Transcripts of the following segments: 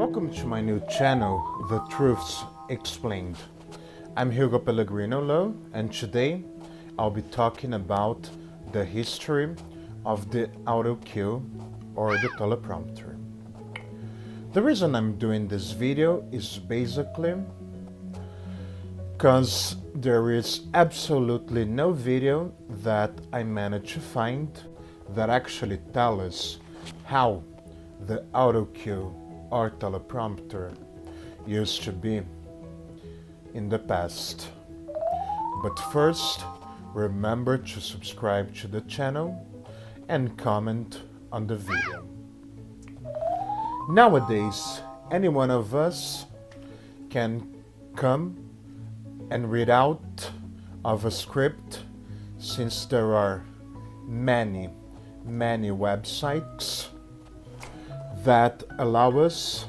Welcome to my new channel, The Truths Explained. I'm HUGO Pellegrino, and today I'll be talking about the history of the auto cue or the teleprompter. The reason I'm doing this video is basically because there is absolutely no video that I managed to find that actually tells us how the auto cue or teleprompter used to be in the past. But first, remember to subscribe to the channel and comment on the video. Nowadays, any one of us can come and read out of a script, since there are many websites that allow us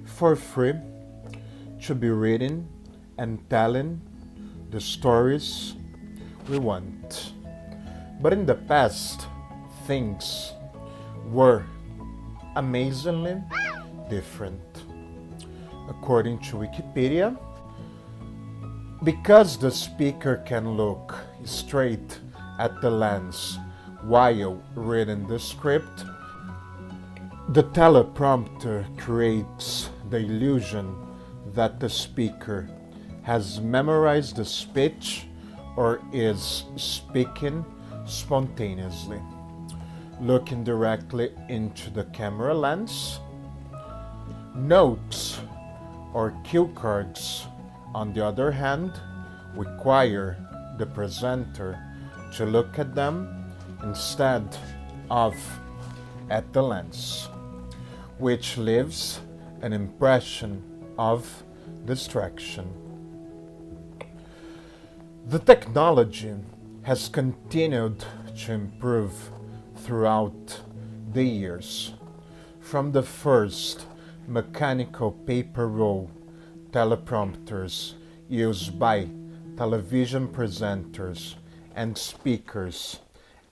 for free to be reading and telling the stories we want. But in the past, things were amazingly different. According to Wikipedia, because the speaker can look straight at the lens while reading the script, the teleprompter creates the illusion that the speaker has memorized the speech or is speaking spontaneously. Looking directly into the camera lens, notes or cue cards, on the other hand, require the presenter to look at them instead of at the lens, which leaves an impression of distraction. The technology has continued to improve throughout the years, from the first mechanical paper roll teleprompters used by television presenters and speakers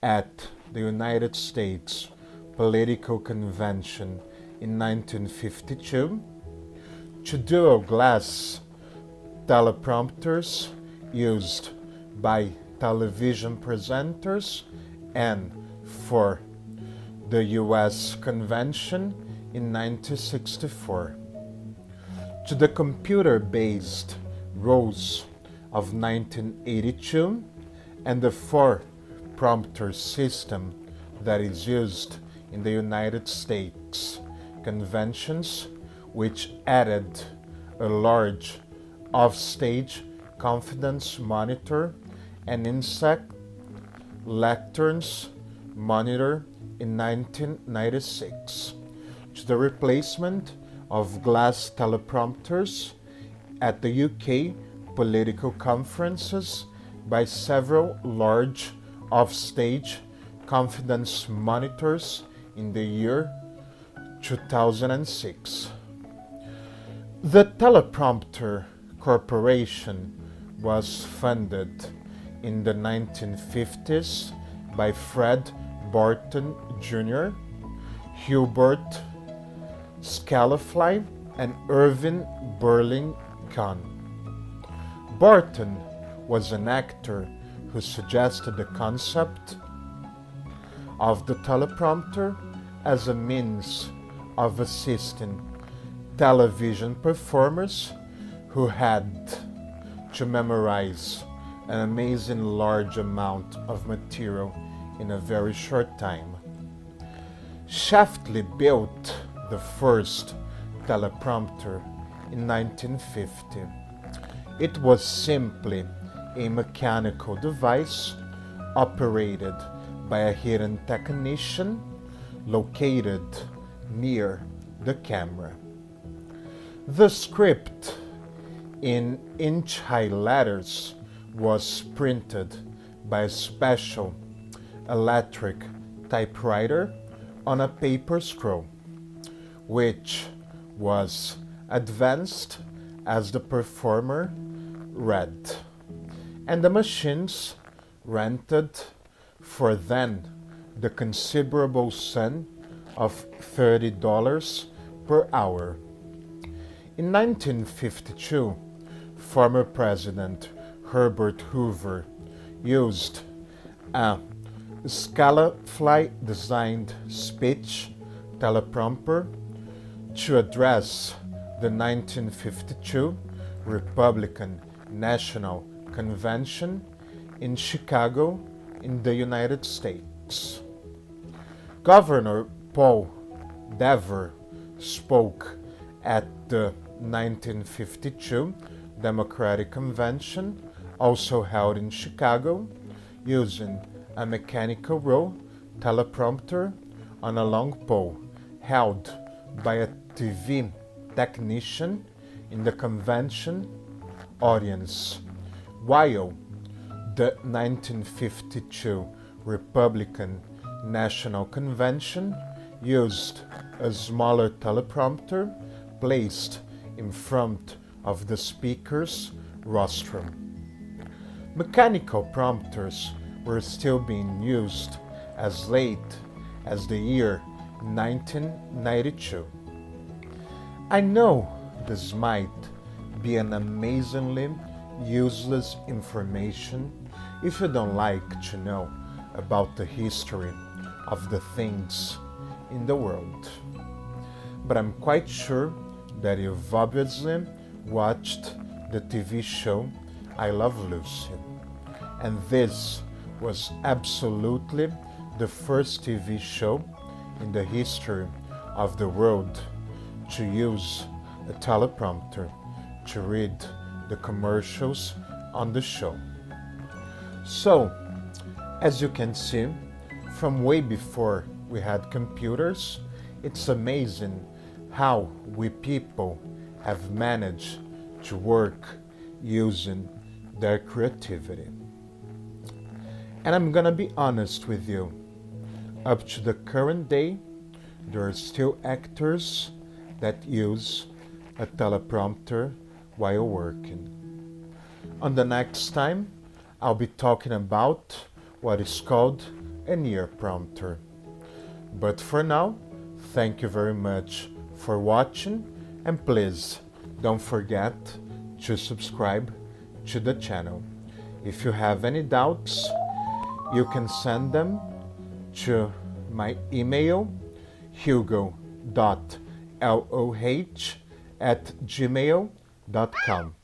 at the United States Political Convention in 1952, to dual glass teleprompters used by television presenters and for the US Convention in 1964, to the computer-based rolls of 1982 and the four-prompter system that is used in the United States conventions, which added a large offstage confidence monitor and insect lecterns monitor in 1996, to the replacement of glass teleprompters at the UK political conferences by several large offstage confidence monitors in the year 2006. The Teleprompter Corporation was funded in the 1950s by Fred Barton Jr., Hubert Scalafly, and Irving Burlingame. Barton was an actor who suggested the concept of the teleprompter as a means of assisting television performers who had to memorize an amazing large amount of material in a very short time. Shaftley built the first teleprompter in 1950. It was simply a mechanical device operated by a hidden technician located near the camera. The script in inch-high letters was printed by a special electric typewriter on a paper scroll, which was advanced as the performer read, and the machines rented for then the considerable sum of $30 per hour In 1952, former President Herbert Hoover used a Scala-fly-designed speech teleprompter to address the 1952 Republican National Convention in Chicago in the United States. Governor Paul Dever spoke at the 1952 Democratic Convention, also held in Chicago, using a mechanical roll teleprompter on a long pole held by a TV technician in the convention audience, while the 1952 Republican National Convention used a smaller teleprompter placed in front of the speaker's rostrum. Mechanical prompters were still being used as late as the year 1992. I know this might be an amazingly useless information if you don't like to know about the history of the things in the world. But I'm quite sure that you've obviously watched the TV show I Love Lucy, and this was absolutely the first TV show in the history of the world to use a teleprompter to read the commercials on the show. So, as you can see, from way before we had computers, it's amazing how we people have managed to work using their creativity. And I'm gonna be honest with you, up to the current day, there are still actors that use a teleprompter while working. On the next time, I'll be talking about what is called an ear prompter. But for now, thank you very much for watching, and please don't forget to subscribe to the channel. If you have any doubts, you can send them to my email, hugo.loh@gmail.com.